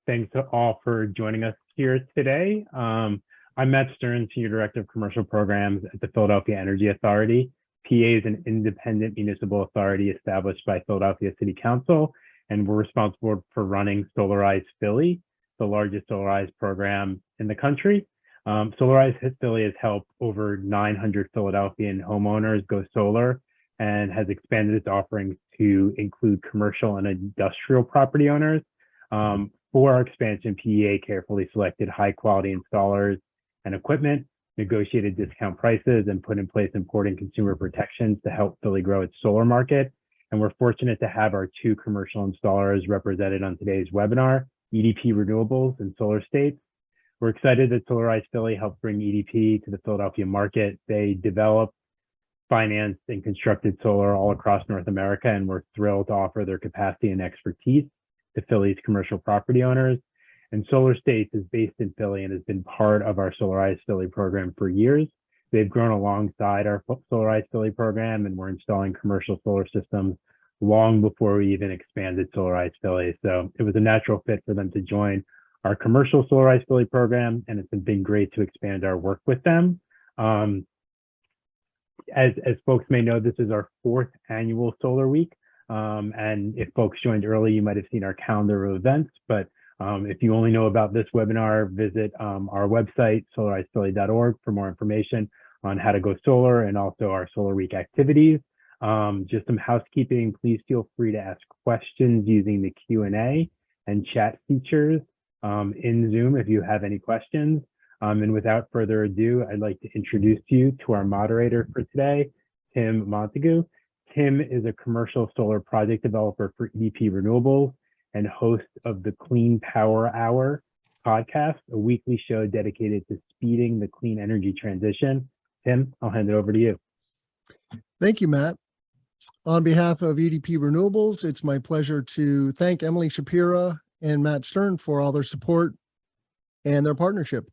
Thanks to all for joining us here today. I'm Matt Stern, Senior Director of Commercial Programs at the Philadelphia Energy Authority. PA is an independent municipal authority established by Philadelphia City Council, and we're responsible for running Solarize Philly, the largest solarized program in the country. Solarize Philly has helped over 900 Philadelphian homeowners go solar and has expanded its offerings to include commercial and industrial property owners. For our expansion, PEA carefully selected high-quality installers and equipment, negotiated discount prices, and put in place important consumer protections to help Philly grow its solar market. And we're fortunate to have our two commercial installers represented on today's webinar, EDP Renewables and Solar States. We're excited that Solarize Philly helped bring EDP to the Philadelphia market. They developed, financed, and constructed solar all across North America, and we're thrilled to offer their capacity and expertise to Philly's commercial property owners. And Solar States is based in Philly and has been part of our Solarize Philly program for years. They've grown alongside our Solarize Philly program, and we're installing commercial solar systems long before we even expanded Solarize Philly. So it was a natural fit for them to join our commercial Solarize Philly program, and it's been great to expand our work with them. As folks may know, this is our 4th annual Solar Week. And if folks joined early, you might have seen our calendar of events, but if you only know about this webinar, visit our website, solarizephilly.org, for more information on how to go solar and also our Solar Week activities. Just some housekeeping, please feel free to ask questions using the Q&A and chat features in Zoom if you have any questions. And without further ado, I'd like to introduce you to our moderator for today, Tim Montague. Tim is a commercial solar project developer for EDP Renewables and host of the Clean Power Hour podcast, a weekly show dedicated to speeding the clean energy transition. Tim, I'll hand it over to you. Thank you, Matt. On behalf of EDP Renewables, it's my pleasure to thank Emily Shapira and Matt Stern for all their support and their partnership.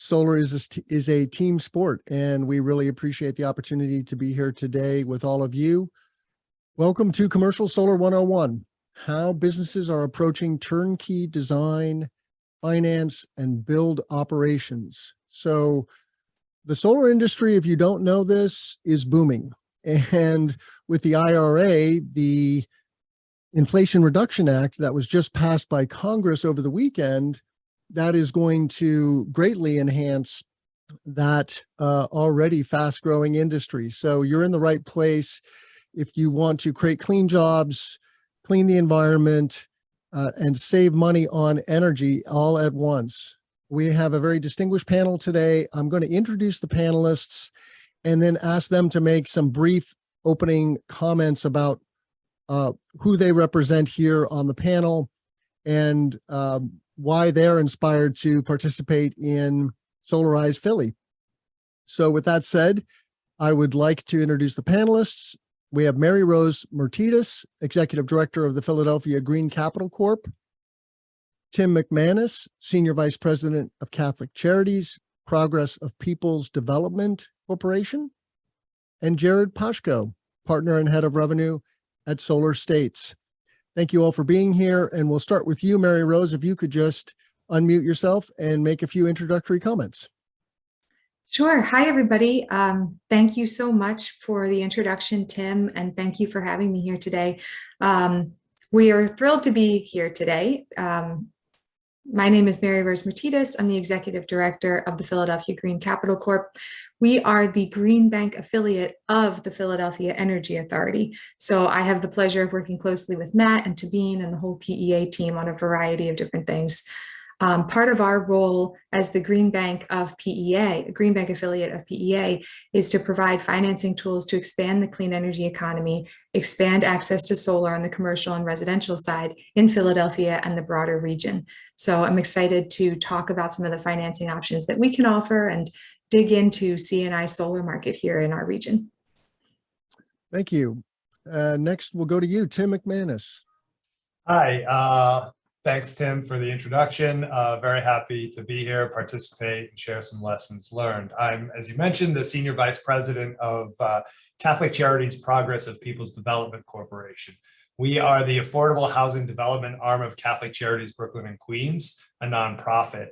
Solar is a team sport, and we really appreciate the opportunity to be here today with all of you. Welcome to Commercial Solar 101, how businesses are approaching turnkey design, finance, and build operations. So the solar industry, if you don't know this, is booming. And with the IRA, the Inflation Reduction Act that was just passed by Congress over the weekend, that is going to greatly enhance that already fast-growing industry. So you're in the right place if you want to create clean jobs, clean the environment, and save money on energy all at once. We have a very distinguished panel today. I'm going to introduce the panelists and then ask them to make some brief opening comments about who they represent here on the panel and why they're inspired to participate in Solarize Philly. So with that said, I would like to introduce the panelists. We have Maryrose Myrtetus, Executive Director of the Philadelphia Green Capital Corp. Tim McManus, Senior Vice President of Catholic Charities, Progress of People's Development Corporation. And Jared Pashko, Partner and Head of Revenue at Solar States. Thank you all for being here, and we'll start with you, Maryrose, if you could just unmute yourself and make a few introductory comments. Sure. Hi, everybody. Thank you so much for the introduction, Tim, and thank you for having me here today. We are thrilled to be here today. My name is Maryrose Myrtetus. I'm the Executive Director of the Philadelphia Green Capital Corp. We are the Green Bank affiliate of the Philadelphia Energy Authority. So I have the pleasure of working closely with Matt and Tabine and the whole PEA team on a variety of different things. Part of our role as the Green Bank of PEA, Green Bank affiliate of PEA, is to provide financing tools to expand the clean energy economy, expand access to solar on the commercial and residential side in Philadelphia and the broader region. So I'm excited to talk about some of the financing options that we can offer and dig into C&I solar market here in our region. Thank you. Next, we'll go to you, Tim McManus. Hi. Thanks, Tim, for the introduction. Very happy to be here, participate, and share some lessons learned. I'm, as you mentioned, the Senior Vice President of Catholic Charities Progress of People's Development Corporation. We are the affordable housing development arm of Catholic Charities Brooklyn and Queens, a nonprofit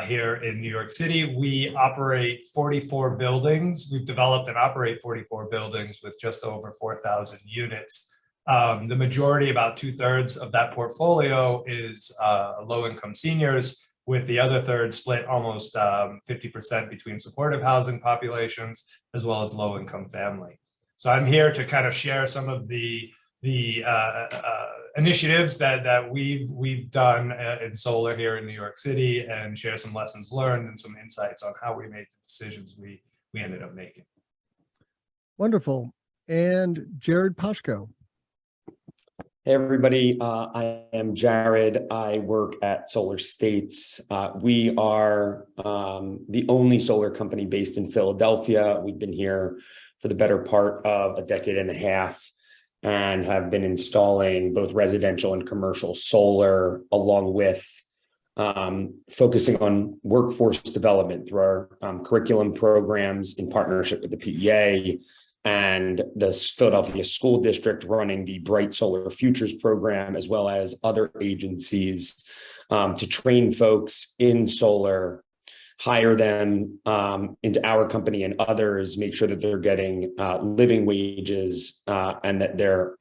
here in New York City. We operate 44 buildings. We've developed and operate 44 buildings with just over 4,000 units. The majority, about 2/3 of that portfolio, is low-income seniors, with the other third split almost 50% between supportive housing populations as well as low-income family. So I'm here to kind of share some of the initiatives that we've done in solar here in New York City, and share some lessons learned and some insights on how we made the decisions we ended up making. Wonderful. And Jared Pashko. Hey, everybody. I am Jared. I work at Solar States. We are the only solar company based in Philadelphia. We've been here for the better part of a decade and a half and have been installing both residential and commercial solar, along with focusing on workforce development through our curriculum programs in partnership with the PEA and the Philadelphia School District, running the Bright Solar Futures program, as well as other agencies to train folks in solar, hire them into our company and others, make sure that they're getting living wages and that they're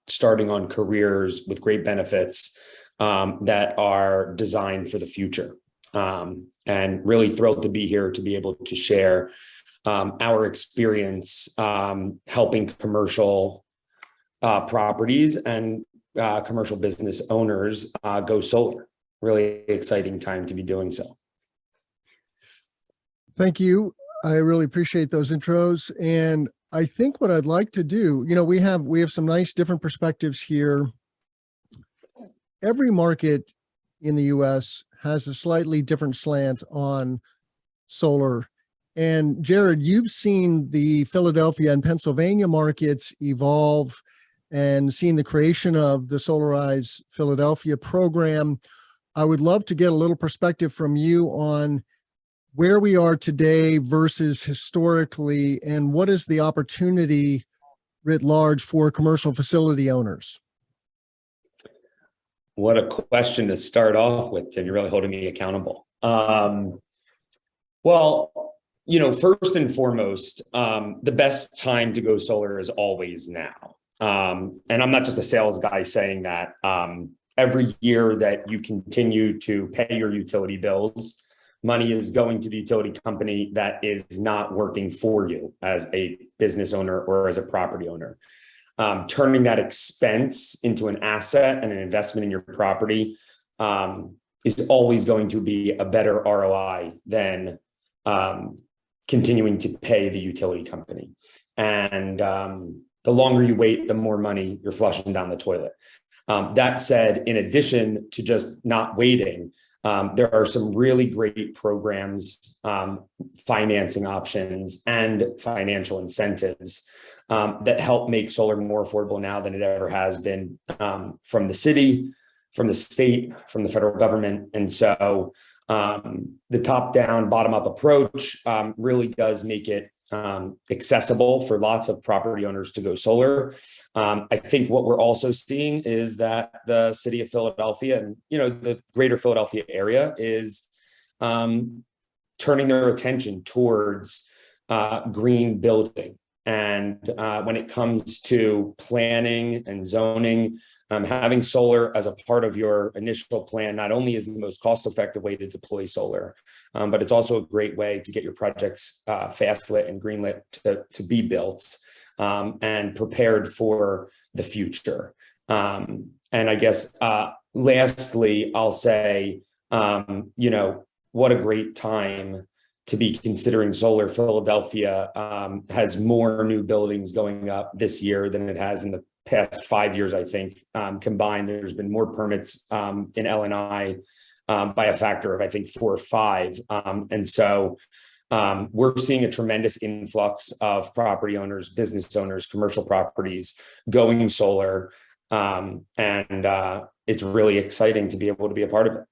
starting on careers with great benefits that are designed for the future. And really thrilled to be here to be able to share our experience helping commercial properties and commercial business owners go solar. Really exciting time to be doing so. Thank you. I really appreciate those intros. And I think what I'd like to do, we have some nice different perspectives here. Every market in the US has a slightly different slant on solar. And Jared, you've seen the Philadelphia and Pennsylvania markets evolve and seen the creation of the Solarize Philadelphia program. I would love to get a little perspective from you on where we are today versus historically, and what is the opportunity writ large for commercial facility owners? What a question to start off with, Tim. You're really holding me accountable. Well, first and foremost, the best time to go solar is always now. And I'm not just a sales guy saying that. Every year that you continue to pay your utility bills, money is going to the utility company that is not working for you as a business owner or as a property owner. Turning that expense into an asset and an investment in your property is always going to be a better ROI than continuing to pay the utility company. And the longer you wait, the more money you're flushing down the toilet. That said, in addition to just not waiting, there are some really great programs, financing options, and financial incentives that help make solar more affordable now than it ever has been, from the city, from the state, from the federal government. And so the top-down, bottom-up approach really does make it accessible for lots of property owners to go solar. I think what we're also seeing is that the city of Philadelphia and the greater Philadelphia area is turning their attention towards green building. And when it comes to planning and zoning, having solar as a part of your initial plan not only is the most cost-effective way to deploy solar, but it's also a great way to get your projects fast lit and green lit to be built and prepared for the future. And I guess lastly, I'll say, what a great time to be considering solar. Philadelphia has more new buildings going up this year than it has in the past 5 years, I think, combined. There's been more permits in L&I by a factor of, I think, 4 or 5. And so we're seeing a tremendous influx of property owners, business owners, commercial properties going solar. And it's really exciting to be able to be a part of it.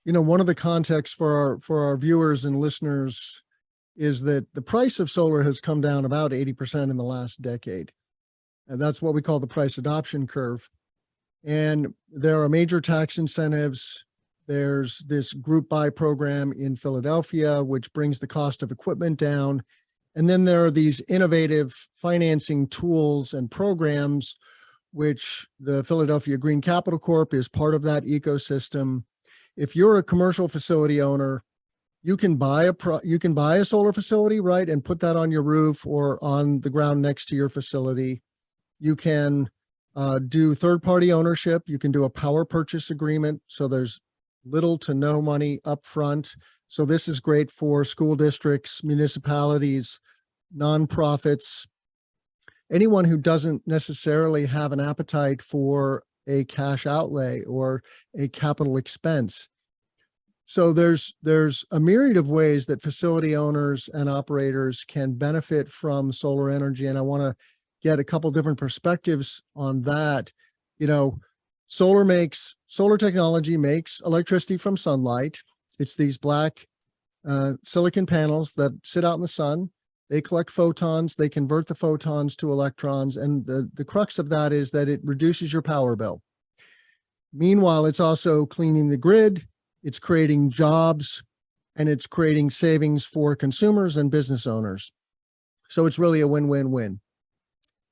One of the contexts for our viewers and listeners is that the price of solar has come down about 80% in the last decade. And that's what we call the price adoption curve. And there are major tax incentives. There's this group buy program in Philadelphia, which brings the cost of equipment down. And then there are these innovative financing tools and programs, which the Philadelphia Green Capital Corp is part of that ecosystem. If you're a commercial facility owner, you can buy a solar facility, right, and put that on your roof or on the ground next to your facility. You can do third-party ownership. You can do a power purchase agreement. So there's little to no money upfront. So this is great for school districts, municipalities, nonprofits, anyone who doesn't necessarily have an appetite for a cash outlay or a capital expense. So there's a myriad of ways that facility owners and operators can benefit from solar energy. And I want to get a couple different perspectives on that. You know, solar technology makes electricity from sunlight. It's these black silicon panels that sit out in the sun. They collect photons, they convert the photons to electrons, and the crux of that is that it reduces your power bill. Meanwhile, it's also cleaning the grid, it's creating jobs, and it's creating savings for consumers and business owners. So it's really a win-win-win.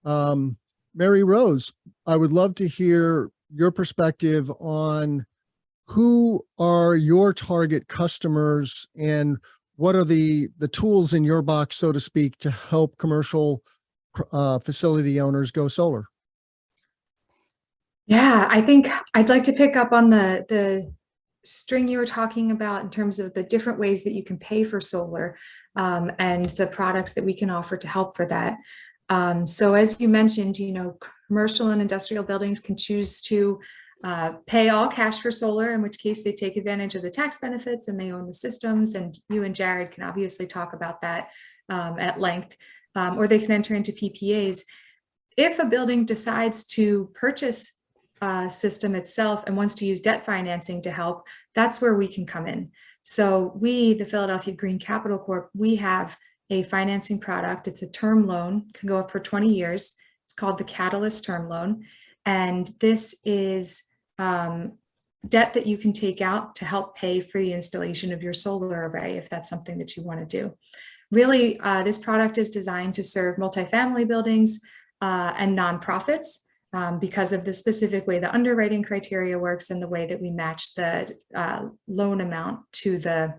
Maryrose, I would love to hear your perspective on who are your target customers and what are the tools in your box, so to speak, to help commercial facility owners go solar? Yeah, I think I'd like to pick up on the string you were talking about in terms of the different ways that you can pay for solar and the products that we can offer to help for that. So as you mentioned, you know, commercial and industrial buildings can choose to pay all cash for solar, in which case they take advantage of the tax benefits and they own the systems. And you and Jared can obviously talk about that at length, or they can enter into PPAs. If a building decides to purchase a system itself and wants to use debt financing to help, that's where we can come in. So we, the Philadelphia Green Capital Corp, we have a financing product. It's a term loan, can go up for 20 years. It's called the Catalyst Term Loan. And this is debt that you can take out to help pay for the installation of your solar array, if that's something that you want to do. Really, this product is designed to serve multifamily buildings and nonprofits because of the specific way the underwriting criteria works and the way that we match the loan amount to the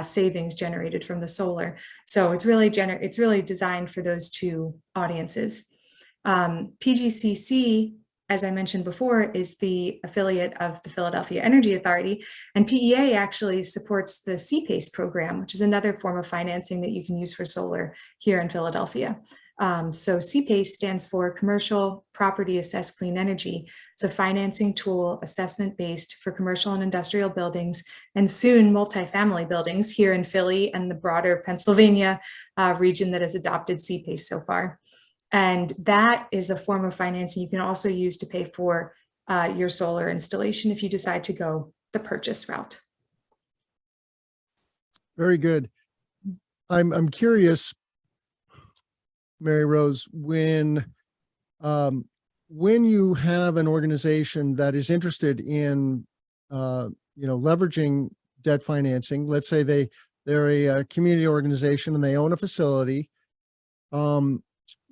savings generated from the solar. So it's really designed for those two audiences. PGCC, as I mentioned before, is the affiliate of the Philadelphia Energy Authority, and PEA actually supports the CPACE program, which is another form of financing that you can use for solar here in Philadelphia. So CPACE stands for Commercial Property Assessed Clean Energy. It's a financing tool, assessment-based for commercial and industrial buildings, and soon multifamily buildings here in Philly and the broader Pennsylvania region that has adopted CPACE so far. And that is a form of financing you can also use to pay for your solar installation if you decide to go the purchase route. Very good. I'm curious, Maryrose, when you have an organization that is interested in leveraging debt financing, let's say they're a community organization and they own a facility.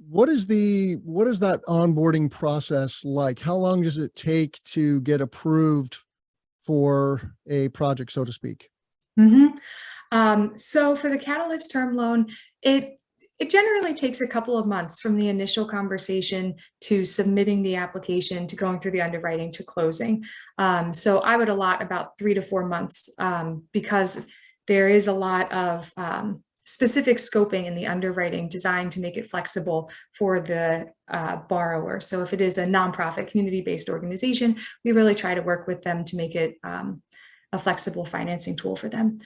What is that onboarding process like? How long does it take to get approved for a project, so to speak? Mm-hmm. So for the Catalyst Term Loan, it generally takes a couple of months from the initial conversation to submitting the application to going through the underwriting to closing. So I would allot about 3 to 4 months because there is a lot of specific scoping in the underwriting designed to make it flexible for the borrower. So if it is a nonprofit community-based organization, we really try to work with them to make it a flexible financing tool for them.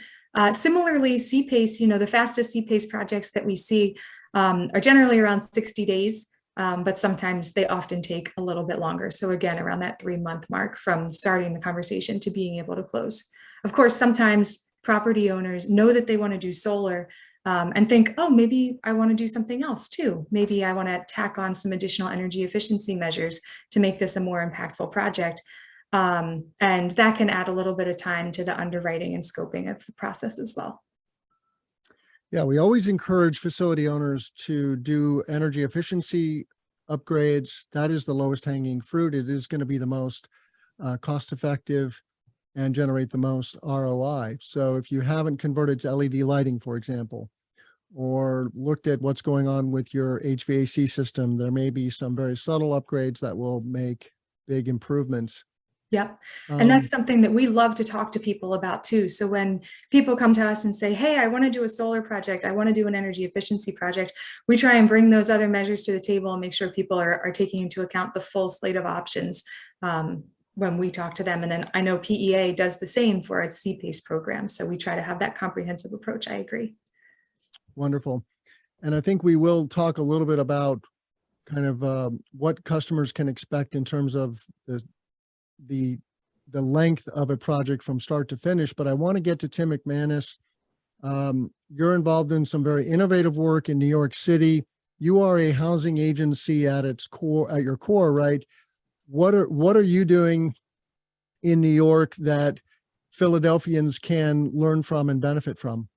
Similarly, CPACE, the fastest CPACE projects that we see are generally around 60 days, but sometimes they often take a little bit longer. So again, around that 3-month mark from starting the conversation to being able to close. Of course, sometimes property owners know that they want to do solar, and think, oh, maybe I want to do something else too. Maybe I want to tack on some additional energy efficiency measures to make this a more impactful project. And that can add a little bit of time to the underwriting and scoping of the process as well. Yeah, we always encourage facility owners to do energy efficiency upgrades. That is the lowest hanging fruit. It is going to be the most cost effective and generate the most ROI. So if you haven't converted to LED lighting, for example, or looked at what's going on with your HVAC system, there may be some very subtle upgrades that will make big improvements. Yep. And that's something that we love to talk to people about too. So when people come to us and say, hey, I want to do a solar project, I want to do an energy efficiency project, we try and bring those other measures to the table and make sure people are taking into account the full slate of options when we talk to them. And then I know PEA does the same for its CPACE program. So we try to have that comprehensive approach. I agree. Wonderful. And I think we will talk a little bit about kind of what customers can expect in terms of the length of a project from start to finish. But I want to get to Tim McManus. You're involved in some very innovative work in New York City. You are a housing agency at its core, at your core, right? What are you doing in New York that Philadelphians can learn from and benefit from?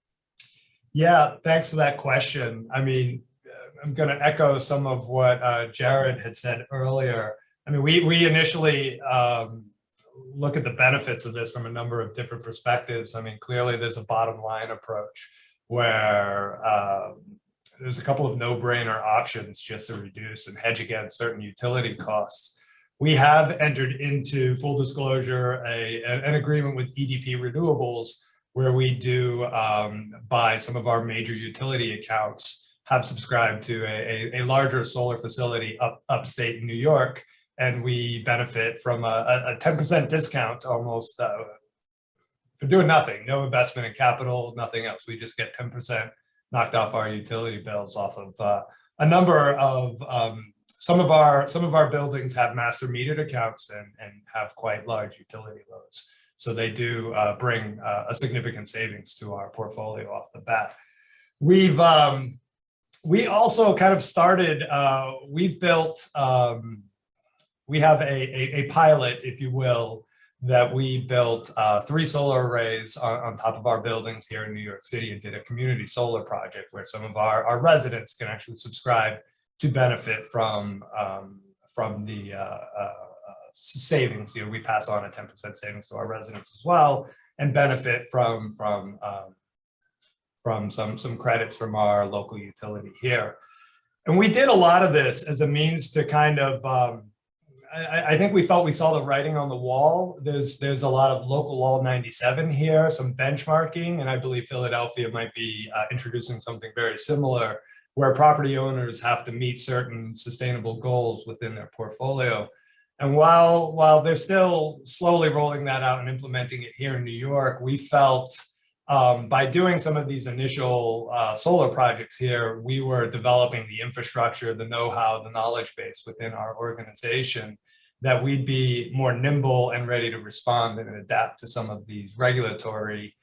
Yeah, thanks for that question. I mean, I'm going to echo some of what Jared had said earlier. I mean, we initially look at the benefits of this from a number of different perspectives. I mean, clearly there's a bottom line approach where there's a couple of no-brainer options just to reduce and hedge against certain utility costs. We have entered into, full disclosure, an agreement with EDP Renewables where we do, by some of our major utility accounts, have subscribed to a larger solar facility upstate in New York. And we benefit from a 10% discount almost for doing nothing, no investment in capital, nothing else. We just get 10% knocked off our utility bills off of a number of, some of our buildings have master metered accounts and have quite large utility loads. So they do bring a significant savings to our portfolio off the bat. We also kind of started, we've built, we have a pilot, if you will, that we built 3 solar arrays on top of our buildings here in New York City and did a community solar project where some of our residents can actually subscribe to benefit from the savings. You know, we pass on a 10% savings to our residents as well and benefit from some credits from our local utility here. And we did a lot of this as a means to kind of, I think we felt we saw the writing on the wall. There's a lot of local law 97 here, some benchmarking, and I believe Philadelphia might be introducing something very similar where property owners have to meet certain sustainable goals within their portfolio. And while they're still slowly rolling that out and implementing it here in New York, we felt by doing some of these initial solar projects here, we were developing the infrastructure, the know-how, the knowledge base within our organization that we'd be more nimble and ready to respond and adapt to some of these regulatory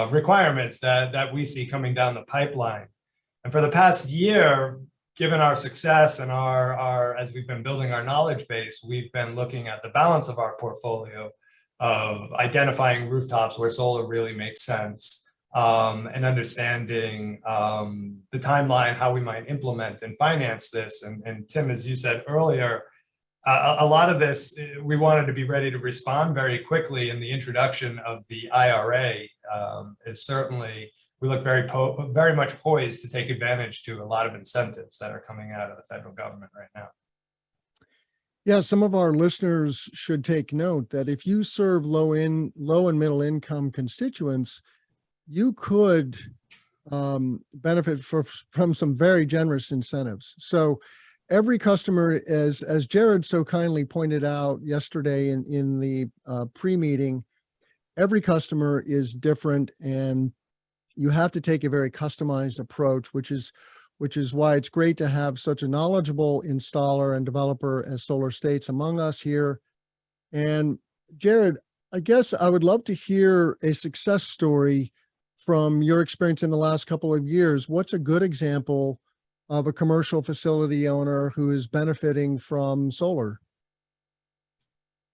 requirements that we see coming down the pipeline. And for the past year, given our success and our as we've been building our knowledge base, we've been looking at the balance of our portfolio of identifying rooftops where solar really makes sense, and understanding the timeline, how we might implement and finance this. And Tim, as you said earlier, a lot of this, we wanted to be ready to respond very quickly, and the introduction of the IRA is certainly, we look very much poised to take advantage to a lot of incentives that are coming out of the federal government right now. Yeah, some of our listeners should take note that if you serve low and middle income constituents, you could benefit from some very generous incentives. So every customer, as Jared so kindly pointed out yesterday in the pre-meeting, every customer is different, and you have to take a very customized approach, which is why it's great to have such a knowledgeable installer and developer as Solar States among us here. And Jared, I guess I would love to hear a success story from your experience in the last couple of years, what's a good example of a commercial facility owner who is benefiting from solar?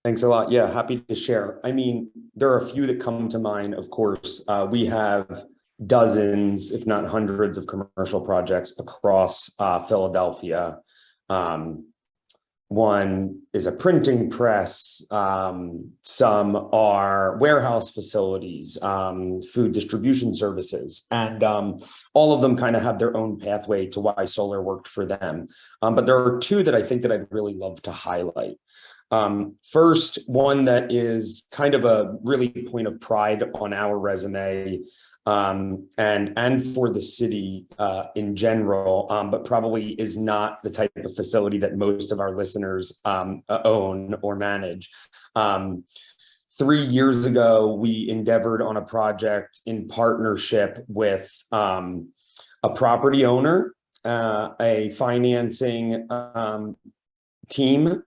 Thanks a lot. Yeah, happy to share. I mean, there are a few that come to mind, of course. We have dozens, if not hundreds, of commercial projects across Philadelphia. One is a printing press. Some are warehouse facilities, food distribution services, and all of them kind of have their own pathway to why solar worked for them. But there are two that I think that I'd really love to highlight. First, one that is kind of a really point of pride on our resume, and for the city in general, but probably is not the type of facility that most of our listeners own or manage. 3 years ago, we endeavored on a project in partnership with a property owner, a financing team,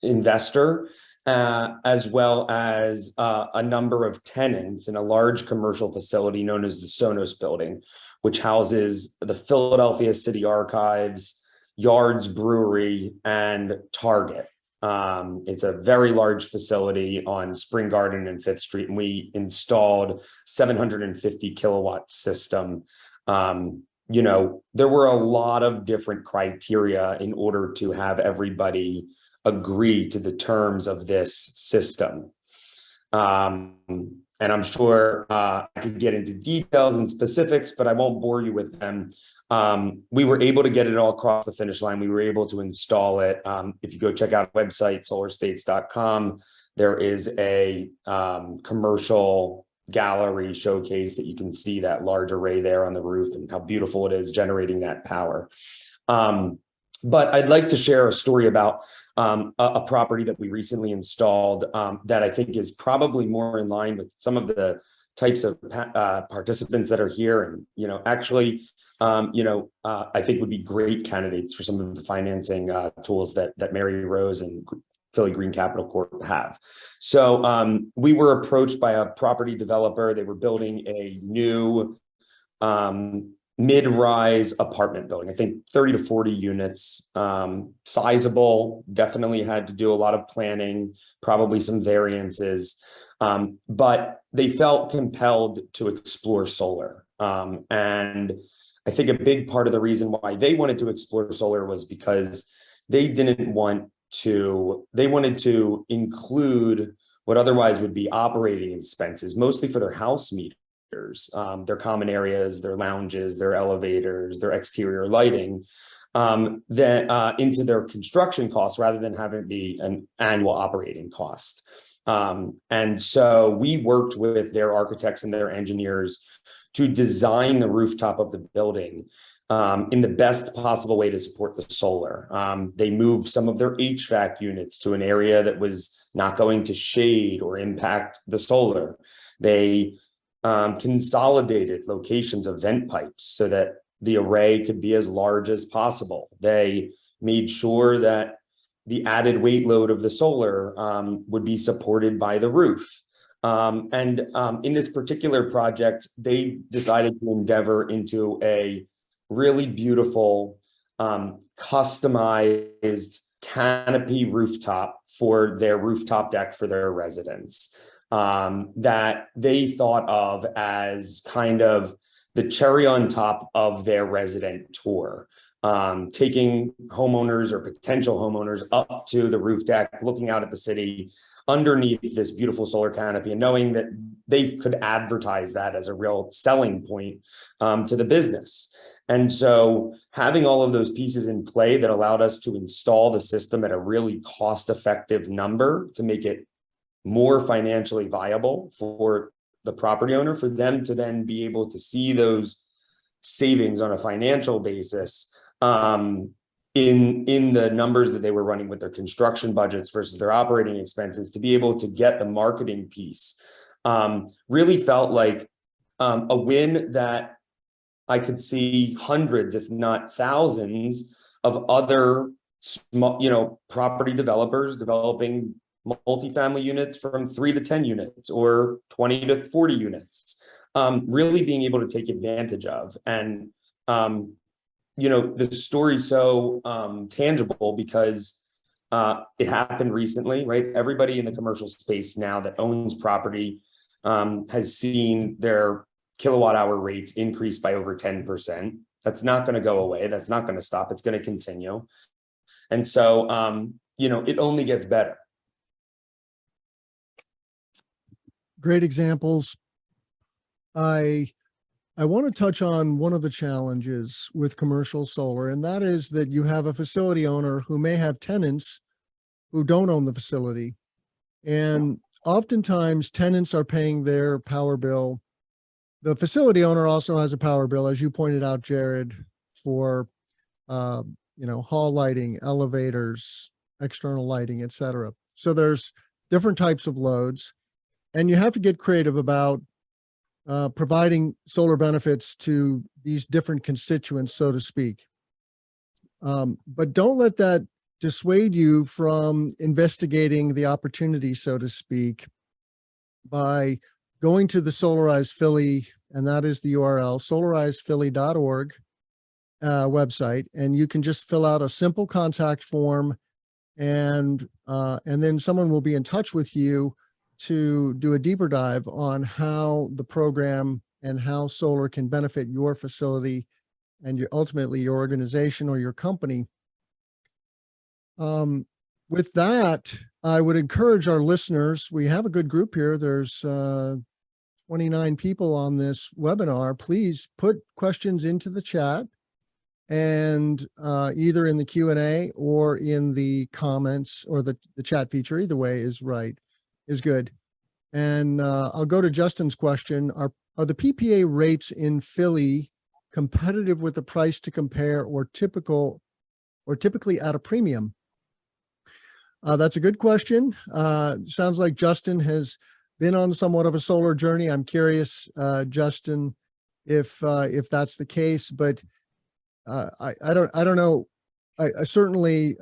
investor, as well as a number of tenants in a large commercial facility known as the Sonos building, which houses the Philadelphia City Archives, Yards Brewery, and Target. It's a very large facility on Spring Garden and 5th Street, and we installed 750 kilowatt system. You know, there were a lot of different criteria in order to have everybody agree to the terms of this system. And I'm sure I could get into details and specifics, but I won't bore you with them. We were able to get it all across the finish line. We were able to install it. If you go check out our website, solarstates.com, there is a commercial gallery showcase that you can see that large array there on the roof and how beautiful it is generating that power. But I'd like to share a story about a property that we recently installed that I think is probably more in line with some of the types of participants that are here, and actually I think would be great candidates for some of the financing tools that Maryrose and Philly Green Capital Corp have. So we were approached by a property developer. They were building a new mid-rise apartment building, I think 30 to 40 units, sizable, definitely had to do a lot of planning, probably some variances, but they felt compelled to explore solar. And I think a big part of the reason why they wanted to explore solar was because they wanted to include what otherwise would be operating expenses, mostly for their house meters, their common areas, their lounges, their elevators, their exterior lighting, into their construction costs rather than having it be an annual operating cost. And so we worked with their architects and their engineers to design the rooftop of the building in the best possible way to support the solar. They moved some of their HVAC units to an area that was not going to shade or impact the solar. They consolidated locations of vent pipes so that the array could be as large as possible. They made sure that the added weight load of the solar would be supported by the roof. And in this particular project, they decided to endeavor into a really beautiful customized canopy rooftop for their rooftop deck for their residents, that they thought of as kind of the cherry on top of their resident tour, taking homeowners or potential homeowners up to the roof deck, looking out at the city underneath this beautiful solar canopy, and knowing that they could advertise that as a real selling point to the business. And so having all of those pieces in play that allowed us to install the system at a really cost-effective number to make it more financially viable for the property owner, for them to then be able to see those savings on a financial basis in the numbers that they were running with their construction budgets versus their operating expenses, to be able to get the marketing piece, really felt like a win that I could see hundreds, if not thousands, of other small, property developers developing multifamily units from 3 to 10 units or 20 to 40 units. really being able to take advantage of. And, the story's so tangible because it happened recently, right? Everybody in the commercial space now that owns property has seen their kilowatt hour rates increase by over 10%. That's not going to go away. That's not going to stop. It's going to continue. And so, it only gets better. Great examples. I want to touch on one of the challenges with commercial solar, and that is that you have a facility owner who may have tenants who don't own the facility. And oftentimes tenants are paying their power bill. The facility owner also has a power bill, as you pointed out, Jared, for hall lighting, elevators, external lighting, et cetera. So there's different types of loads, and you have to get creative about providing solar benefits to these different constituents, so to speak. But don't let that dissuade you from investigating the opportunity, so to speak, by going to the Solarize Philly, and that is the URL, solarizephilly.org website, and you can just fill out a simple contact form, and then someone will be in touch with you to do a deeper dive on how the program and how solar can benefit your facility and ultimately your organization or your company. With that, I would encourage our listeners, we have a good group here. There's 29 people on this webinar. Please put questions into the chat, and either in the Q&A or in the comments or the chat feature, either way is good. And I'll go to Justin's question. Are the PPA rates in Philly competitive with the price to compare or typically at a premium? That's a good question. Sounds like Justin has been on somewhat of a solar journey. I'm curious, Justin, if that's the case, but I don't know. I certainly,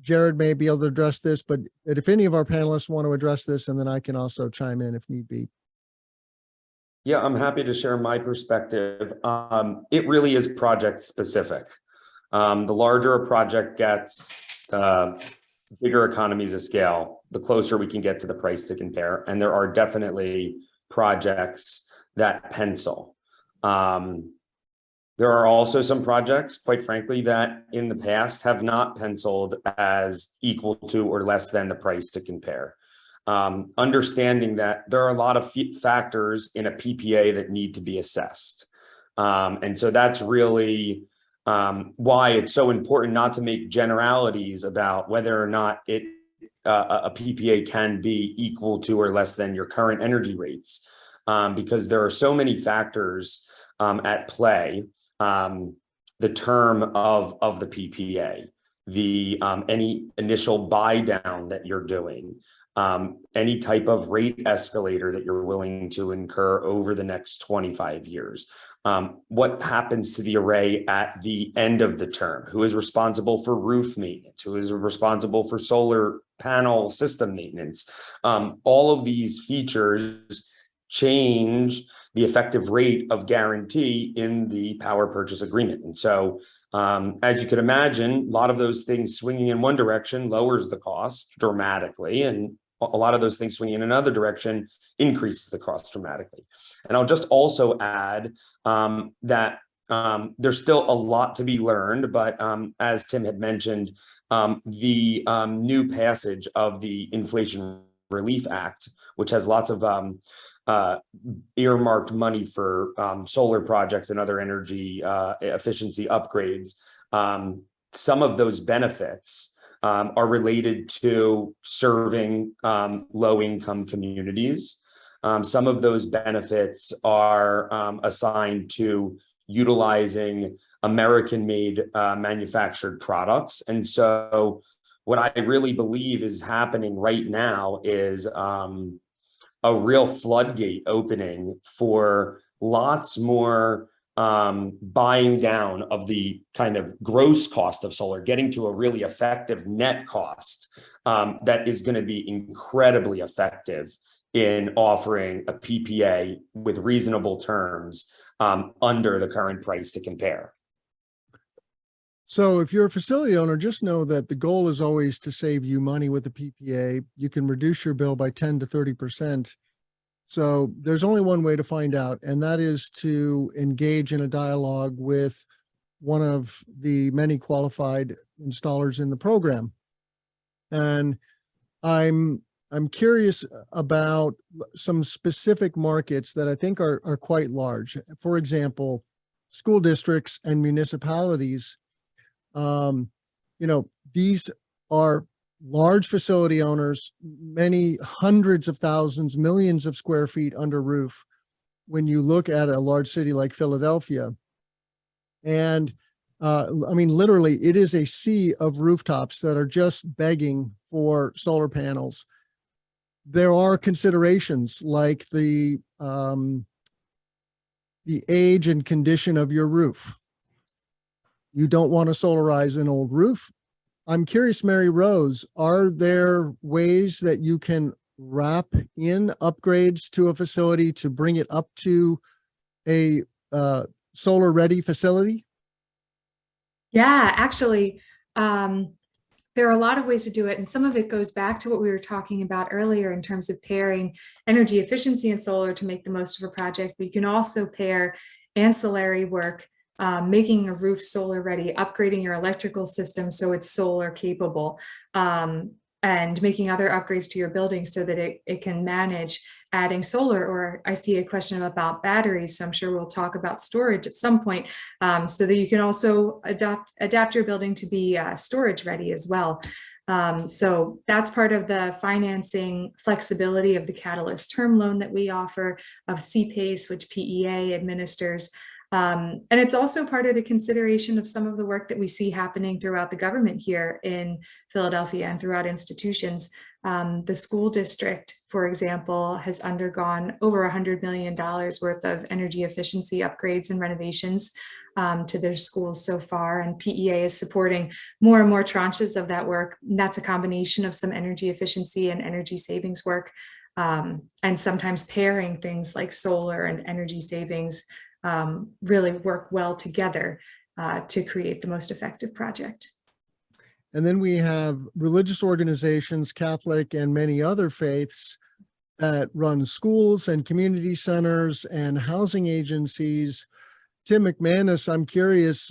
Jared may be able to address this, but if any of our panelists want to address this, and then I can also chime in if need be. Yeah, I'm happy to share my perspective. It really is project specific. The larger a project gets, bigger economies of scale, the closer we can get to the price to compare. And there are definitely projects that pencil. There are also some projects, quite frankly, that in the past have not penciled as equal to or less than the price to compare. Understanding that there are a lot of factors in a PPA that need to be assessed. And so that's really why it's so important not to make generalities about whether or not a PPA can be equal to or less than your current energy rates, because there are so many factors at play. The term of the PPA, the any initial buy down that you're doing, any type of rate escalator that you're willing to incur over the next 25 years. What happens to the array at the end of the term? Who is responsible for roof maintenance? Who is responsible for solar panel system maintenance? All of these features change the effective rate of guarantee in the power purchase agreement. And so, as you could imagine, a lot of those things swinging in one direction lowers the cost dramatically, and a lot of those things swinging in another direction increases the cost dramatically. And I'll just also add that there's still a lot to be learned, but as Tim had mentioned, the new passage of the Inflation Relief Act, which has lots of earmarked money for solar projects and other energy efficiency upgrades. Some of those benefits are related to serving low-income communities. Some of those benefits are assigned to utilizing American-made manufactured products. And so what I really believe is happening right now is a real floodgate opening for lots more buying down of the kind of gross cost of solar, getting to a really effective net cost that is going to be incredibly effective in offering a PPA with reasonable terms under the current price to compare. So if you're a facility owner, just know that the goal is always to save you money with the PPA. You can reduce your bill by 10 to 30%. So there's only one way to find out, and that is to engage in a dialogue with one of the many qualified installers in the program. And I'm curious about some specific markets that I think are quite large. For example, school districts and municipalities. These are large facility owners, many hundreds of thousands, millions of square feet under roof when you look at a large city like Philadelphia. And literally, it is a sea of rooftops that are just begging for solar panels. There are considerations like the age and condition of your roof. You don't want to solarize an old roof. I'm curious, Maryrose, are there ways that you can wrap in upgrades to a facility to bring it up to a solar ready facility? Yeah, actually, there are a lot of ways to do it. And some of it goes back to what we were talking about earlier in terms of pairing energy efficiency and solar to make the most of a project. But you can also pair ancillary work, making a roof solar ready, upgrading your electrical system so it's solar capable, and making other upgrades to your building so that it can manage adding solar. Or I see a question about batteries, so I'm sure we'll talk about storage at some point, so that you can also adapt your building to be storage ready as well. So that's part of the financing flexibility of the Catalyst term loan that we offer, of CPACE, which PEA administers. And it's also part of the consideration of some of the work that we see happening throughout the government here in Philadelphia and throughout institutions. The school district, for example, has undergone over $100 million worth of energy efficiency upgrades and renovations to their schools so far. And PEA is supporting more and more tranches of that work. And that's a combination of some energy efficiency and energy savings work, and sometimes pairing things like solar and energy savings really work well together to create the most effective project. And then we have religious organizations, Catholic and many other faiths, that run schools and community centers and housing agencies. Tim McManus, I'm curious,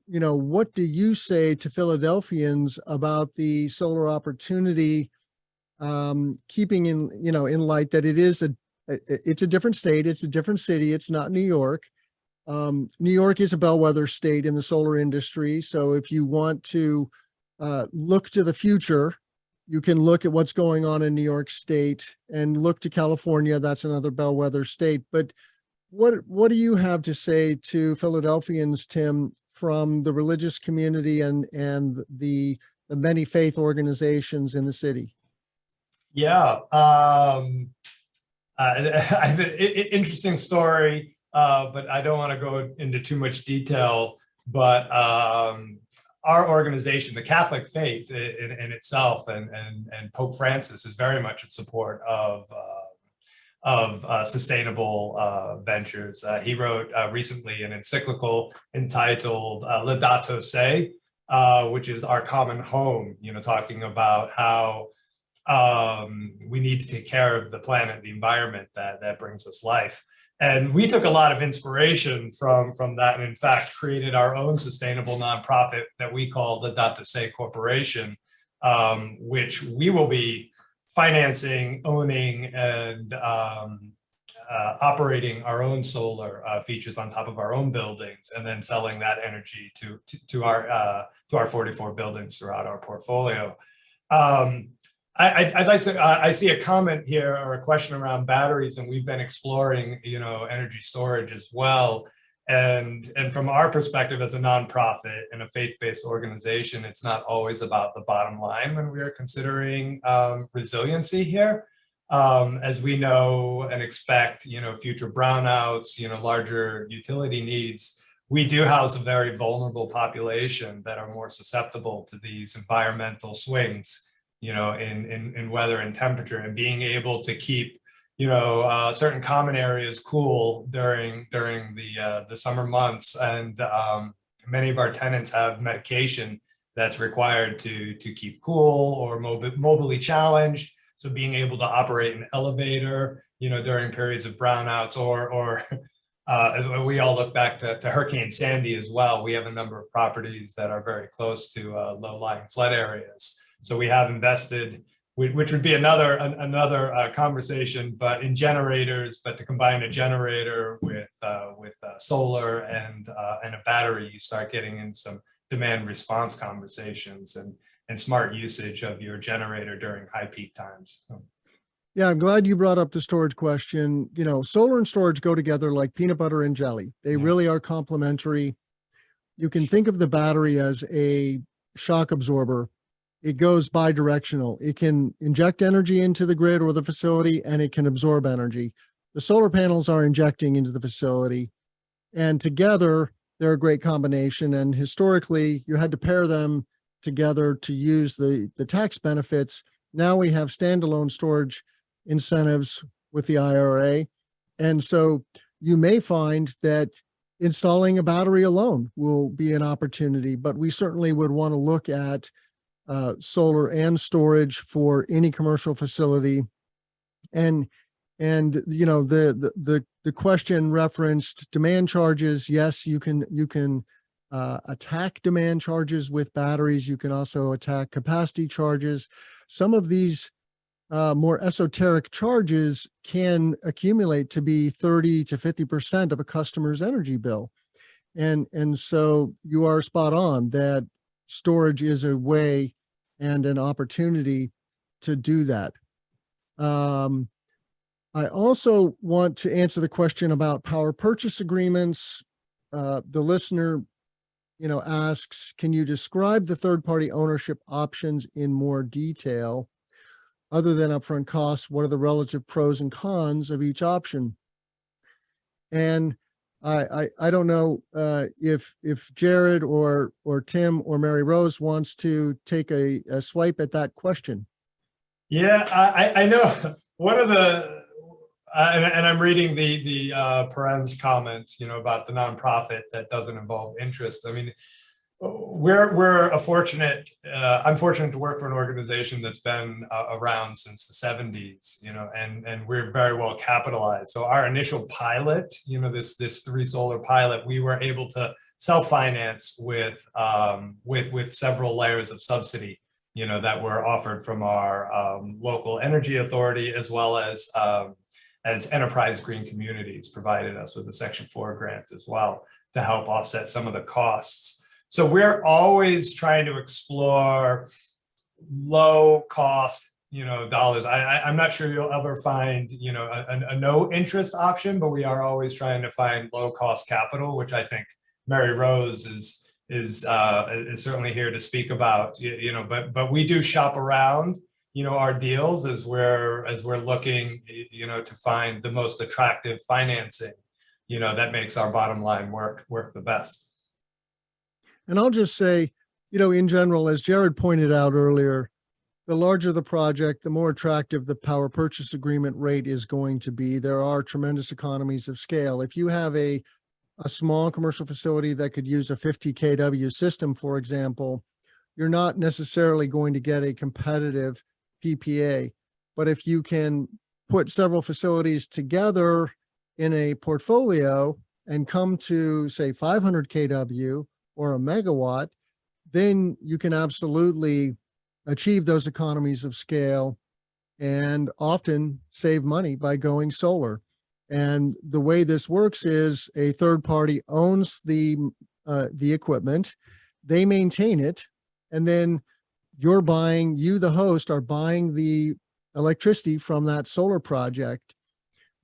what do you say to Philadelphians about the solar opportunity, keeping in light that it's a different state, it's a different city, it's not New York. New York is a bellwether state in the solar industry. So if you want to look to the future, you can look at what's going on in New York State and look to California. That's another bellwether state. But what do you have to say to Philadelphians, Tim, from the religious community and the many faith organizations in the city? Yeah. I have an interesting story, but I don't want to go into too much detail. But our organization, the Catholic faith in itself, and Pope Francis is very much in support of sustainable ventures. He wrote recently an encyclical entitled Laudato Si, which is our common home. Talking about how we need to take care of the planet, the environment that brings us life. And we took a lot of inspiration from that, and in fact created our own sustainable nonprofit that we call the Laudato Si Corporation, which we will be financing, owning, and operating our own solar features on top of our own buildings, and then selling that energy to our 44 buildings throughout our portfolio. I'd like to, I see a comment here or a question around batteries, and we've been exploring, energy storage as well. And from our perspective as a nonprofit and a faith-based organization, it's not always about the bottom line when we are considering resiliency here. As we know and expect, future brownouts, larger utility needs, we do house a very vulnerable population that are more susceptible to these environmental swings, in weather and temperature, and being able to keep, certain common areas cool during the summer months. And many of our tenants have medication that's required to keep cool or mobilely challenged. So being able to operate an elevator, during periods of brownouts, or we all look back to Hurricane Sandy as well. We have a number of properties that are very close to low-lying flood areas. So we have invested, which would be another conversation, but in generators. But to combine a generator with solar and a battery, you start getting in some demand response conversations and smart usage of your generator during high peak times. Yeah, I'm glad you brought up the storage question. Solar and storage go together like peanut butter and jelly. They really are complementary. You can think of the battery as a shock absorber. It goes bi-directional. It can inject energy into the grid or the facility, and it can absorb energy. The solar panels are injecting into the facility, and together they're a great combination. And historically, you had to pair them together to use the tax benefits. Now we have standalone storage incentives with the IRA. And so you may find that installing a battery alone will be an opportunity, but we certainly would want to look at solar and storage for any commercial facility. And the question referenced demand charges. Yes, you can attack demand charges with batteries. You can also attack capacity charges. Some of these more esoteric charges can accumulate to be 30 to 50% of a customer's energy bill. And so you are spot on that storage is a way and an opportunity to do that. I also want to answer the question about power purchase agreements. The listener, asks, can you describe the third-party ownership options in more detail? Other than upfront costs, what are the relative pros and cons of each option? And I don't know if Jared or Tim or Maryrose wants to take a swipe at that question. Yeah, I know one of the and I'm reading the Perens comment, about the nonprofit that doesn't involve interest. I mean, we're a fortunate. I'm fortunate to work for an organization that's been around since the 70s, and we're very well capitalized. So our initial pilot, this 3 solar pilot, we were able to self-finance with several layers of subsidy, that were offered from our local energy authority, as well as Enterprise Green Communities provided us with a Section 4 grant as well to help offset some of the costs. So we're always trying to explore low cost, dollars. I'm not sure you'll ever find, a no interest option, but we are always trying to find low cost capital, which I think Maryrose is certainly here to speak about, but we do shop around, our deals as we're looking, to find the most attractive financing, that makes our bottom line work the best. And I'll just say, in general, as Jared pointed out earlier, the larger the project, the more attractive the power purchase agreement rate is going to be. There are tremendous economies of scale. If you have a small commercial facility that could use a 50 kW system, for example, you're not necessarily going to get a competitive PPA. But if you can put several facilities together in a portfolio and come to, say, 500 kW or a megawatt, then you can absolutely achieve those economies of scale and often save money by going solar. And the way this works is a third party owns the equipment, they maintain it, and then you, the host, are buying the electricity from that solar project.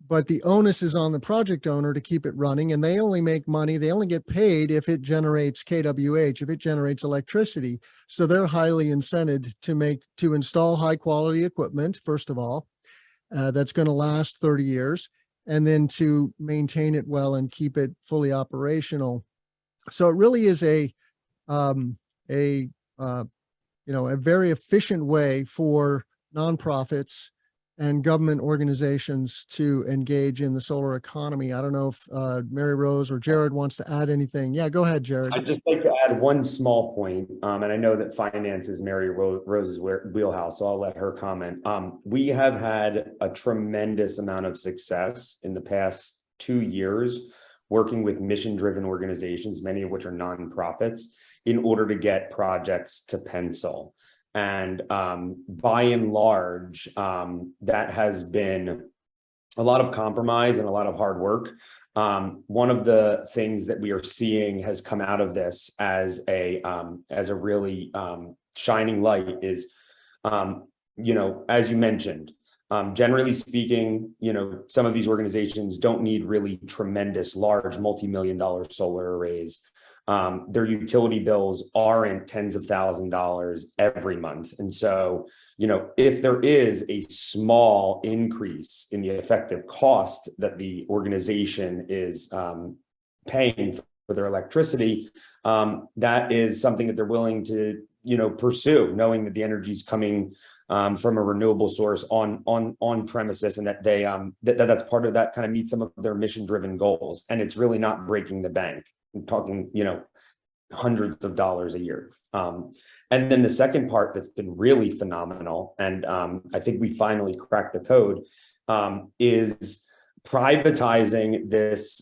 But the onus is on the project owner to keep it running, and they only make money, they only get paid if it generates kWh, if it generates electricity. So they're highly incented to install high quality equipment, first of all. that's going to last 30 years, and then to maintain it well and keep it fully operational. So it really is a very efficient way for nonprofits and government organizations to engage in the solar economy. I don't know if Maryrose or Jared wants to add anything. Yeah, go ahead, Jared. I'd just like to add one small point, and I know that finance is Maryrose's wheelhouse, so I'll let her comment. We have had a tremendous amount of success in the past 2 years working with mission-driven organizations, many of which are nonprofits, in order to get projects to pencil. And by and large, that has been a lot of compromise and a lot of hard work. One of the things that we are seeing has come out of this as a really shining light is, as you mentioned, generally speaking, some of these organizations don't need really tremendous, large, multi-million-dollar solar arrays. Their utility bills aren't tens of thousands of dollars every month. And so, if there is a small increase in the effective cost that the organization is paying for their electricity, that is something that they're willing to, pursue, knowing that the energy is coming from a renewable source on premises, and that they that's part of that kind of meets some of their mission-driven goals. And it's really not breaking the bank. I'm talking, hundreds of dollars a year. And then the second part that's been really phenomenal, and I think we finally cracked the code, is privatizing this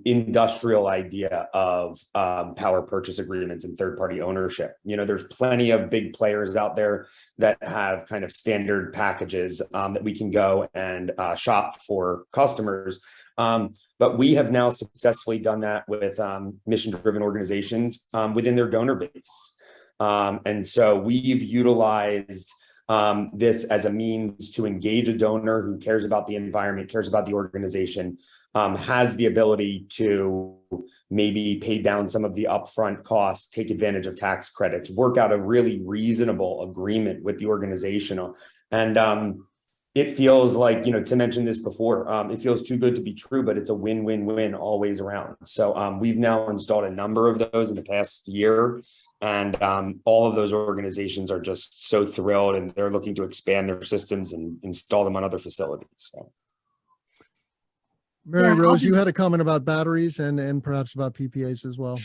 industrial idea of power purchase agreements and third-party ownership. There's plenty of big players out there that have kind of standard packages that we can go and shop for customers. But we have now successfully done that with mission-driven organizations within their donor base. And so we've utilized this as a means to engage a donor who cares about the environment, cares about the organization, has the ability to maybe pay down some of the upfront costs, take advantage of tax credits, work out a really reasonable agreement with the organization. And it feels like, Tim mentioned this before, it feels too good to be true, but it's a win-win-win always around. So we've now installed a number of those in the past year, and all of those organizations are just so thrilled, and they're looking to expand their systems and install them on other facilities. So, Maryrose, you had a comment about batteries and perhaps about PPAs as well.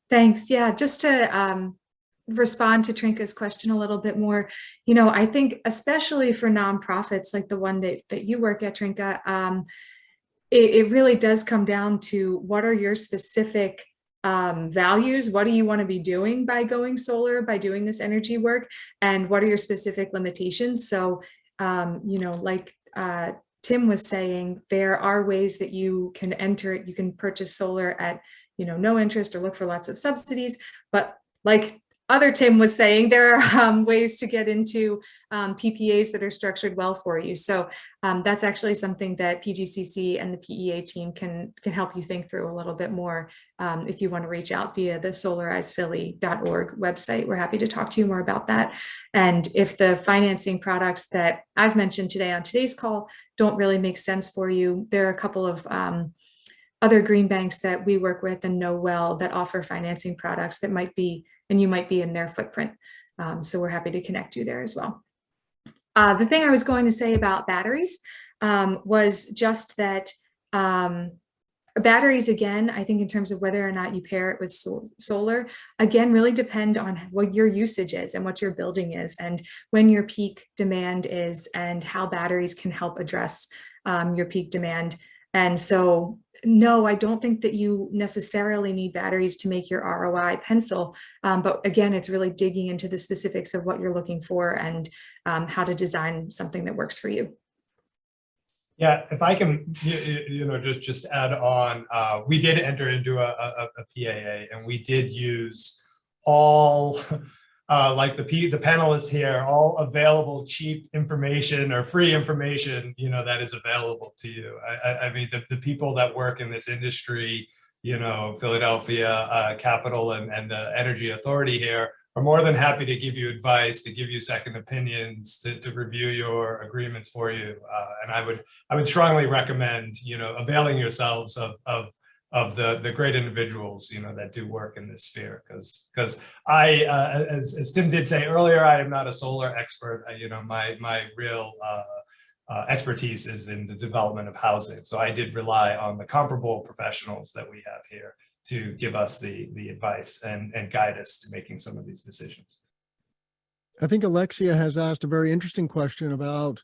Thanks. Yeah, just to respond to Trinka's question a little bit more, I think especially for nonprofits like the one that you work at, Trinka, it really does come down to what are your specific values? What do you want to be doing by going solar, by doing this energy work? And what are your specific limitations? So, like Tim was saying, there are ways that you can enter it. You can purchase solar at, no interest or look for lots of subsidies. But like other Tim was saying, there are ways to get into PPAs that are structured well for you. So that's actually something that PGCC and the PEA team can help you think through a little bit more. If you want to reach out via the solarizephilly.org website, we're happy to talk to you more about that. And if the financing products that I've mentioned today on today's call don't really make sense for you, there are a couple of other green banks that we work with and know well that offer financing products that might be, and you might be in their footprint. So we're happy to connect you there as well. The thing I was going to say about batteries was just that batteries, again, I think in terms of whether or not you pair it with solar, again, really depend on what your usage is and what your building is and when your peak demand is and how batteries can help address your peak demand. And so, no, I don't think that you necessarily need batteries to make your ROI pencil. But again, it's really digging into the specifics of what you're looking for and how to design something that works for you. Yeah, if I can, just add on, we did enter into a PAA, and we did use all, like the panelists here, all available cheap information or free information, that is available to you. I mean, the people that work in this industry, Philadelphia Capital and the Energy Authority here more than happy to give you advice, to give you second opinions, to review your agreements for you. And I would strongly recommend, availing yourselves of the great individuals, that do work in this sphere. Because I, as Tim did say earlier, I am not a solar expert. My real expertise is in the development of housing. So I did rely on the comparable professionals that we have here to give us the advice and guide us to making some of these decisions. I think Alexia has asked a very interesting question about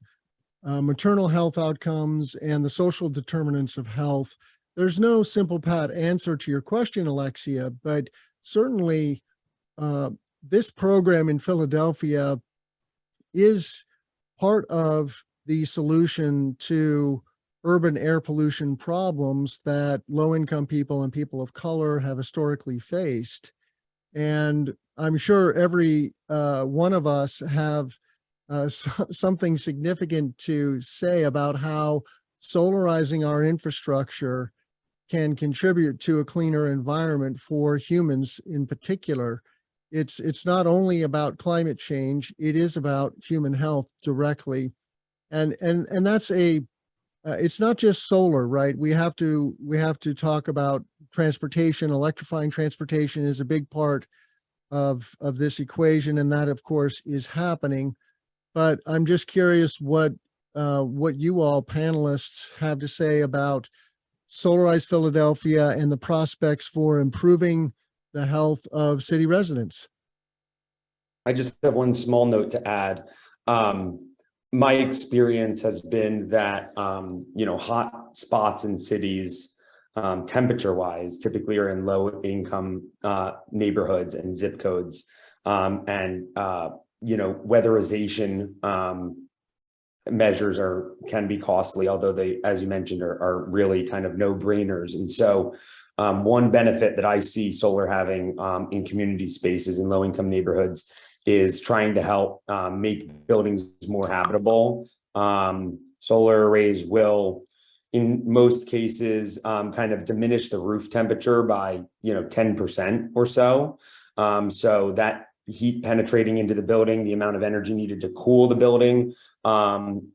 maternal health outcomes and the social determinants of health. There's no simple pat answer to your question, Alexia, but certainly this program in Philadelphia is part of the solution to urban air pollution problems that low-income people and people of color have historically faced. And I'm sure every one of us have something significant to say about how solarizing our infrastructure can contribute to a cleaner environment for humans in particular. It's not only about climate change, it is about human health directly. And that's it's not just solar, right? We have to talk about transportation. Electrifying transportation is a big part of this equation, and that of course is happening. But I'm just curious what you all panelists have to say about Solarize Philadelphia and the prospects for improving the health of city residents. I just have one small note to add. My experience has been that, hot spots in cities, temperature-wise, typically are in low-income neighborhoods and zip codes, weatherization measures can be costly, although they, as you mentioned, are really kind of no-brainers. And so, one benefit that I see solar having in community spaces in low-income neighborhoods is trying to help make buildings more habitable. Solar arrays will, in most cases, kind of diminish the roof temperature by 10% or so. So that heat penetrating into the building, the amount of energy needed to cool the building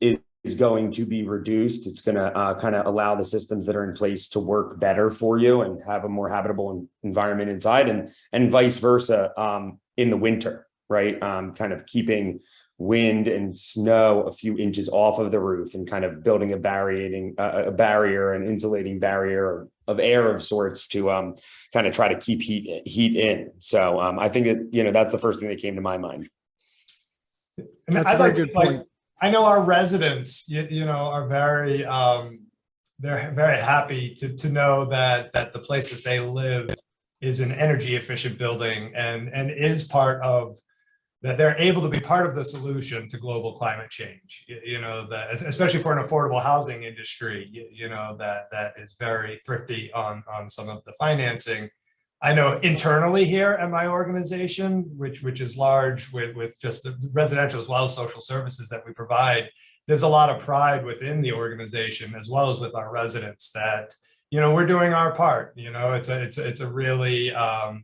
is going to be reduced. It's going to kind of allow the systems that are in place to work better for you and have a more habitable environment inside, and vice versa in the winter. Right, kind of keeping wind and snow a few inches off of the roof and kind of building a barrier, an insulating barrier of air of sorts to kind of try to keep heat in. So I think that that's the first thing that came to my mind. That's a very good point. I know our residents, are very they're very happy to know that the place that they live is an energy efficient building and is part of that. They're able to be part of the solution to global climate change, that especially for an affordable housing industry, that is very thrifty on some of the financing. I know internally here at my organization, which is large with just the residential as well as social services that we provide, there's a lot of pride within the organization as well as with our residents that we're doing our part. It's a really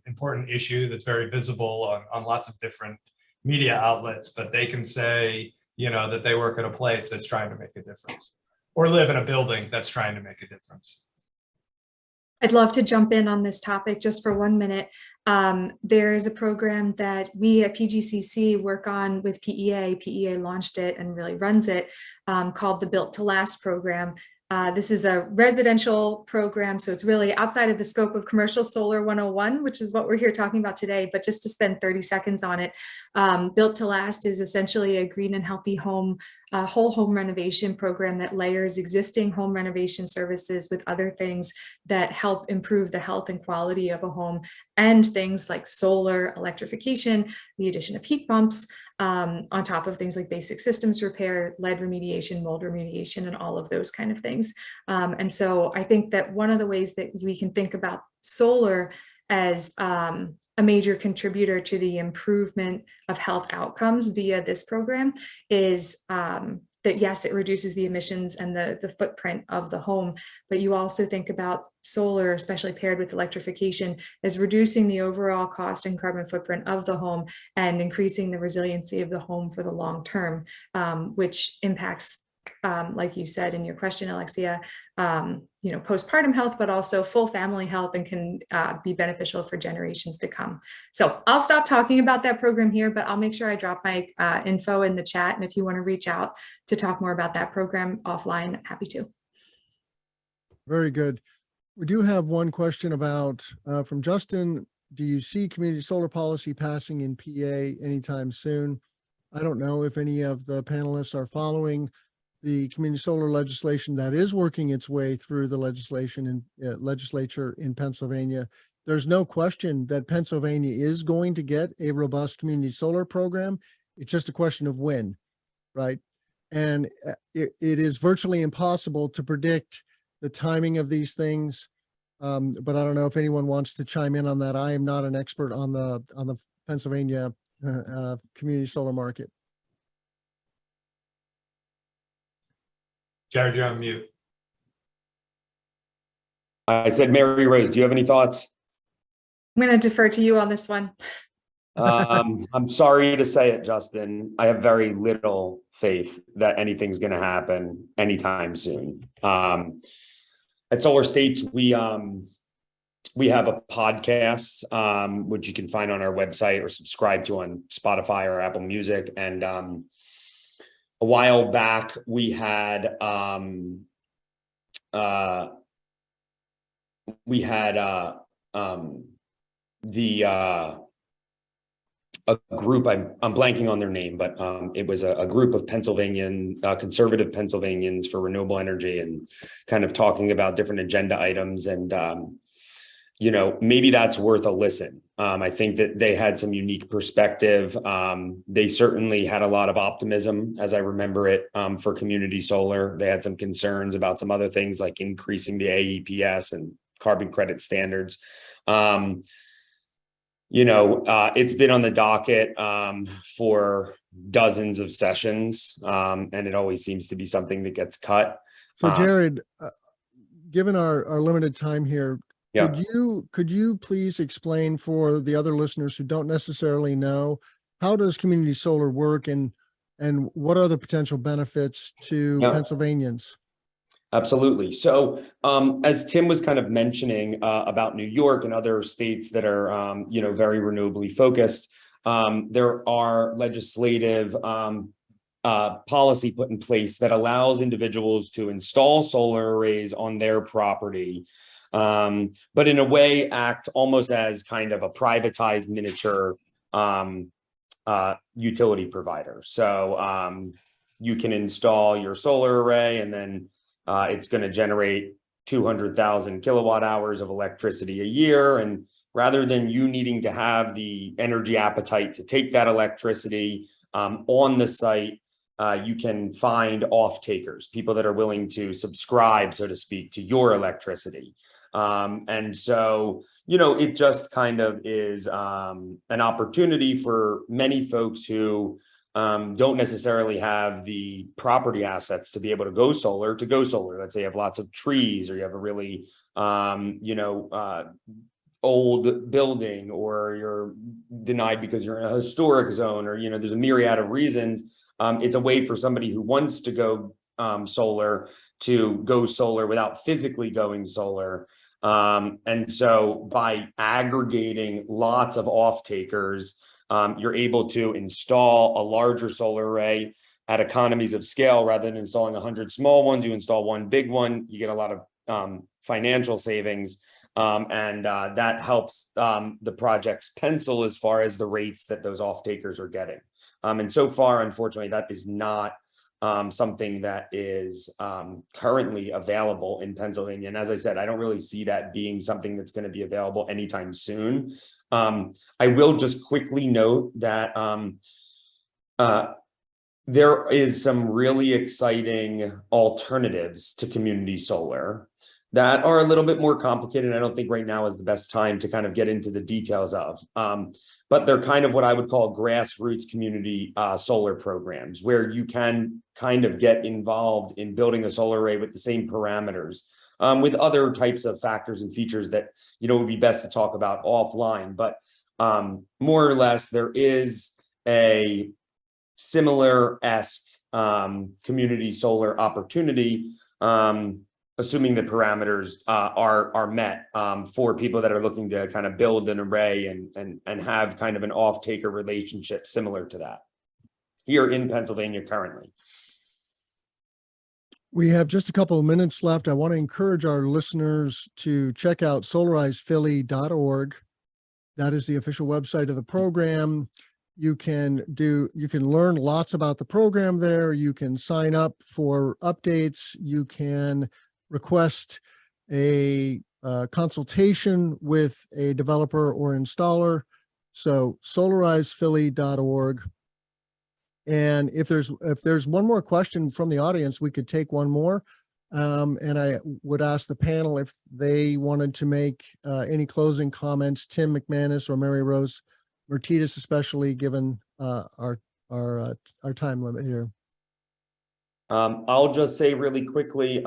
important issue that's very visible on lots of different media outlets, but they can say, that they work at a place that's trying to make a difference or live in a building that's trying to make a difference. I'd love to jump in on this topic just for 1 minute. There is a program that we at PGCC work on with PEA. PEA launched it and really runs it, called the Built to Last program. This is a residential program, so it's really outside of the scope of Commercial Solar 101, which is what we're here talking about today, but just to spend 30 seconds on it. Built to Last is essentially a green and healthy home, whole home renovation program that layers existing home renovation services with other things that help improve the health and quality of a home, and things like solar, electrification, the addition of heat pumps, on top of things like basic systems repair, lead remediation, mold remediation, and all of those kind of things. And so I think that one of the ways that we can think about solar as a major contributor to the improvement of health outcomes via this program is that yes, it reduces the emissions and the footprint of the home, but you also think about solar, especially paired with electrification, as reducing the overall cost and carbon footprint of the home and increasing the resiliency of the home for the long term, which impacts, like you said in your question, Alexia, postpartum health, but also full family health, and can be beneficial for generations to come. So I'll stop talking about that program here, but I'll make sure I drop my info in the chat. And if you want to reach out to talk more about that program offline, I'm happy to. Very good. We do have one question about from Justin. Do you see community solar policy passing in PA anytime soon? I don't know if any of the panelists are following the community solar legislation that is working its way through the legislation and legislature in Pennsylvania. There's no question that Pennsylvania is going to get a robust community solar program. It's just a question of when, right? And it is virtually impossible to predict the timing of these things. But I don't know if anyone wants to chime in on that. I am not an expert on the Pennsylvania community solar market. Jared, you're on mute. I said, Maryrose, do you have any thoughts? I'm going to defer to you on this one. I'm sorry to say it, Justin. I have very little faith that anything's going to happen anytime soon. At Solar States, we have a podcast, which you can find on our website or subscribe to on Spotify or Apple Music. And a while back, we had a group, I'm blanking on their name, but it was a group of Pennsylvanian, conservative Pennsylvanians for renewable energy, and kind of talking about different agenda items. And, maybe that's worth a listen. I think that they had some unique perspective. They certainly had a lot of optimism, as I remember it, for community solar. They had some concerns about some other things like increasing the AEPS and carbon credit standards. It's been on the docket for dozens of sessions, and it always seems to be something that gets cut. So Jared, given our limited time here, yeah. could you please explain for the other listeners who don't necessarily know, how does community solar work, and what are the potential benefits to Pennsylvanians? Absolutely. So as Tim was kind of mentioning about New York and other states that are, very renewably focused, there are legislative policy put in place that allows individuals to install solar arrays on their property, but in a way act almost as kind of a privatized miniature utility provider. So you can install your solar array, and then it's going to generate 200,000 kilowatt hours of electricity a year. And rather than you needing to have the energy appetite to take that electricity on the site, you can find off-takers, people that are willing to subscribe, so to speak, to your electricity. And so, it just kind of is an opportunity for many folks who don't necessarily have the property assets to be able to go solar. Let's say you have lots of trees, or you have a really, old building, or you're denied because you're in a historic zone, or, there's a myriad of reasons. It's a way for somebody who wants to go solar to go solar without physically going solar. And so by aggregating lots of off-takers, you're able to install a larger solar array at economies of scale. Rather than installing 100 small ones, you install one big one, you get a lot of financial savings. And that helps the projects pencil as far as the rates that those off-takers are getting. And so far, unfortunately, that is not something that is currently available in Pennsylvania. And as I said, I don't really see that being something that's going to be available anytime soon. I will just quickly note that there is some really exciting alternatives to community solar. that are a little bit more complicated. I don't think right now is the best time to kind of get into the details of, but they're kind of what I would call grassroots community solar programs, where you can kind of get involved in building a solar array with the same parameters, with other types of factors and features that, you know, would be best to talk about offline. But more or less, there is a similar-esque community solar opportunity, assuming the parameters are met, for people that are looking to kind of build an array and have kind of an off-taker relationship similar to that here in Pennsylvania currently. We have just a couple of minutes left. I want to encourage our listeners to check out solarizephilly.org. That is the official website of the program. You can learn lots about the program there. You can sign up for updates. You can request a consultation with a developer or installer. So solarizephilly.org. And if there's one more question from the audience, we could take one more. And I would ask the panel if they wanted to make any closing comments. Tim, McManus, or Maryrose, Myrtetus, especially given our time limit here. I'll just say really quickly,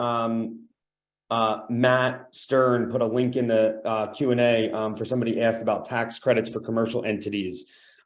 Matt Stern put a link in the Q&A for somebody asked about tax credits for commercial entities.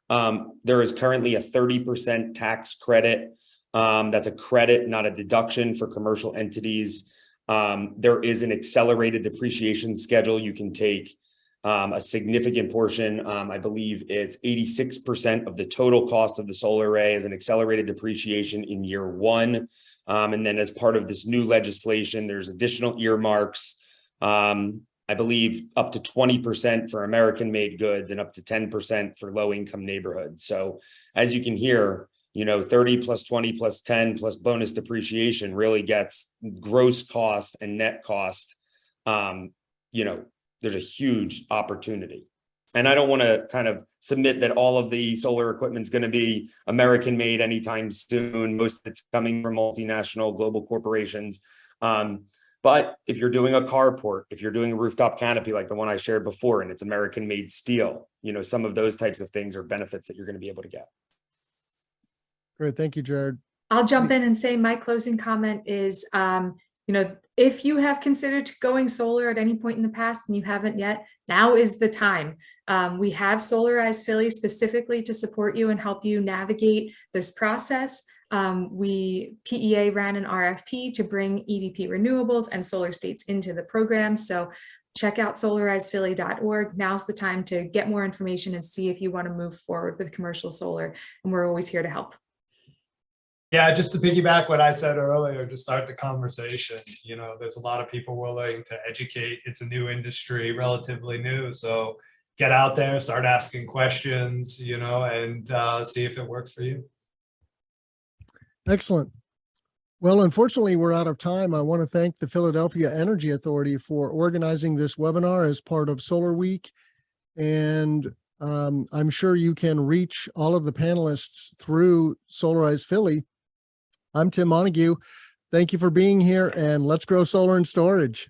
There is currently a 30% tax credit. That's a credit, not a deduction, for commercial entities. There is an accelerated depreciation schedule. You can take a significant portion. I believe it's 86% of the total cost of the solar array as an accelerated depreciation in year one. And then as part of this new legislation, there's additional earmarks. I believe up to 20% for American-made goods and up to 10% for low-income neighborhoods. So as you can hear, you know, 30 plus 20 plus 10 plus bonus depreciation really gets gross cost and net cost. You know, there's a huge opportunity. And I don't want to kind of submit that all of the solar equipment is going to be American-made anytime soon. Most of it's coming from multinational global corporations. But if you're doing a carport, if you're doing a rooftop canopy like the one I shared before, and it's American-made steel, you know, some of those types of things are benefits that you're going to be able to get. Great. Thank you, Jared. I'll jump in and say my closing comment is, you know, if you have considered going solar at any point in the past and you haven't yet, now is the time. We have Solarize Philly specifically to support you and help you navigate this process. PEA ran an RFP to bring EDP Renewables and solar states into the program. So check out solarizephilly.org. Now's the time to get more information and see if you want to move forward with commercial solar. And we're always here to help. Yeah, just to piggyback what I said earlier, to start the conversation, you know, there's a lot of people willing to educate. It's a new industry, relatively new. So get out there, start asking questions, you know, and see if it works for you. Excellent. Well, unfortunately, we're out of time. I want to thank the Philadelphia Energy Authority for organizing this webinar as part of Solar Week. And I'm sure you can reach all of the panelists through Solarize Philly. I'm Tim Montague. Thank you for being here, and let's grow solar and storage.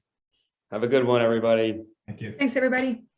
Have a good one, everybody. Thank you. Thanks, everybody.